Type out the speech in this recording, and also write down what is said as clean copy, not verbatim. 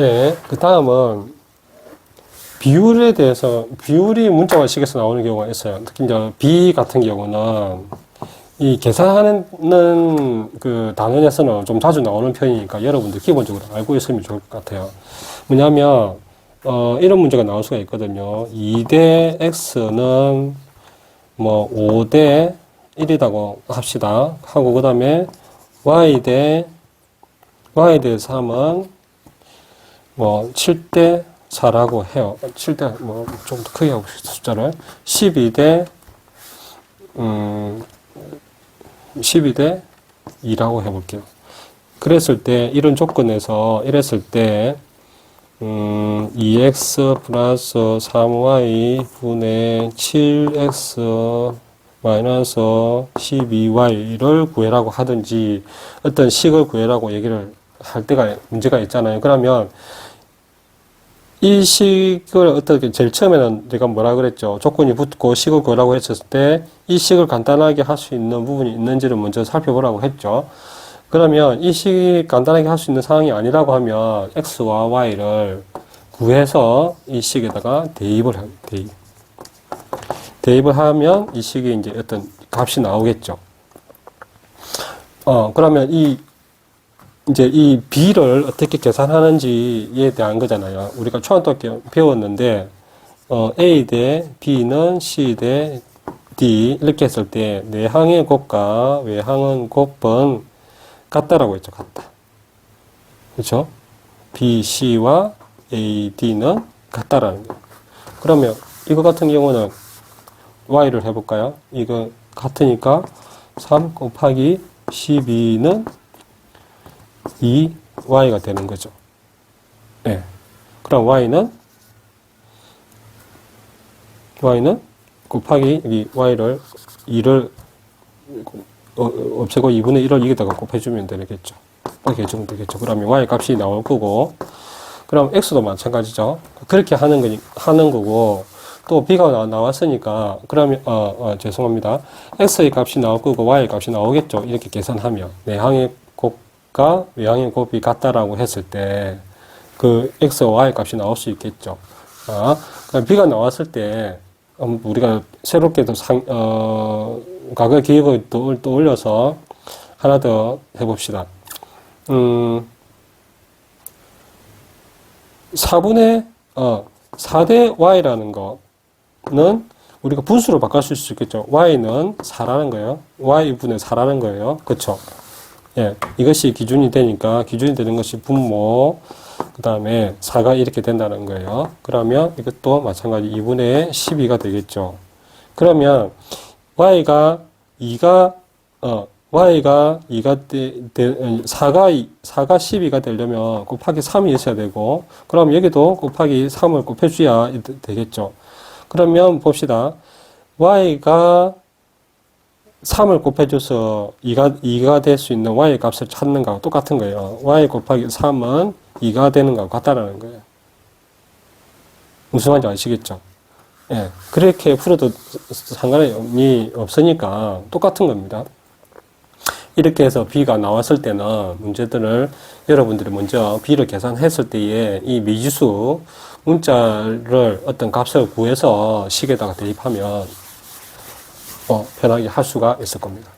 네, 그 다음은 비율에 대해서, 비율이 문자화식에서 나오는 경우가 있어요. 특히 이제 B 같은 경우는 이 계산하는 그 단원에서는 좀 자주 나오는 편이니까 여러분들 기본적으로 알고 있으면 좋을 것 같아요. 뭐냐면, 이런 문제가 나올 수가 있거든요. 2대 X는 뭐 5대 1이라고 합시다. 하고, 그 다음에 Y 대 3은 뭐 7대 4라고 해요. 7대, 뭐, 좀 더 크게 하고 싶다, 숫자를. 12대 2라고 해볼게요. 그랬을 때, 이런 조건에서, 이랬을 때, 2x 플러스 3y 분의 7x 마이너스 12y를 구해라고 하든지, 어떤 식을 구해라고 얘기를 할 때가 문제가 있잖아요. 그러면, 이 식을 어떻게, 제일 처음에는 내가 뭐라 그랬죠? 조건이 붙고 식을 구하라고 했었을 때, 이 식을 간단하게 할 수 있는 부분이 있는지를 먼저 살펴보라고 했죠. 그러면 이 식이 간단하게 할 수 있는 상황이 아니라고 하면, x와 y를 구해서 이 식에다가 대입을 하면 이 식이 이제 어떤 값이 나오겠죠. 그러면 이제 이 B를 어떻게 계산하는지에 대한 거잖아요. 우리가 초등학교 때 배웠는데, A 대 B는 C 대 D, 이렇게 했을 때, 내항의 곱과 외항은 곱은 같다라고 했죠. 같다. 그렇죠? B, C와 A, D는 같다라는 거예요. 그러면 이거 같은 경우는 Y를 해볼까요? 이거 같으니까 3 곱하기 12는 2y가 되는 거죠. 네. 그럼 y는 곱하기 여기 y를 2를 없애고 2분의 1을 여기다가 곱해주면 되겠죠. 이렇게 해주면 되겠죠. 그러면 y 값이 나올 거고, 그럼 x도 마찬가지죠. 그렇게 하는 거고, 또 b가 나왔으니까, 그러면, 죄송합니다. x의 값이 나올 거고, y의 값이 나오겠죠. 이렇게 계산하면. 내항의 곱과 외항의 곱이 같다라고 했을 때, 그 x와 y 값이 나올 수 있겠죠. 그럼 b가 나왔을 때, 우리가 새롭게 또 과거 기억을 또 올려서 하나 더 해봅시다. 4대 y라는 거는 우리가 분수로 바꿀 수 있겠죠. y는 4라는 거예요. y분의 4라는 거예요. 그쵸? 예. 이것이 기준이 되니까, 기준이 되는 것이 분모, 그 다음에 4가 이렇게 된다는 거예요. 그러면 이것도 마찬가지 2분의 12가 되겠죠. 그러면 y가 2가 4가 12가 되려면 곱하기 3이 있어야 되고, 그럼 여기도 곱하기 3을 곱해줘야 되겠죠. 그러면 봅시다. y가 3을 곱해줘서 2가 될 수 있는 y의 값을 찾는 거하고 똑같은 거예요. y 곱하기 3은 2가 되는 거하고 같다라는 거예요. 무슨 말인지 아시겠죠? 예. 그렇게 풀어도 상관이 없으니까 똑같은 겁니다. 이렇게 해서 B가 나왔을 때는 문제들을 여러분들이 먼저 B를 계산했을 때에 이 미지수 문자를 어떤 값을 구해서 식에다가 대입하면 편하게 할 수가 있을 겁니다.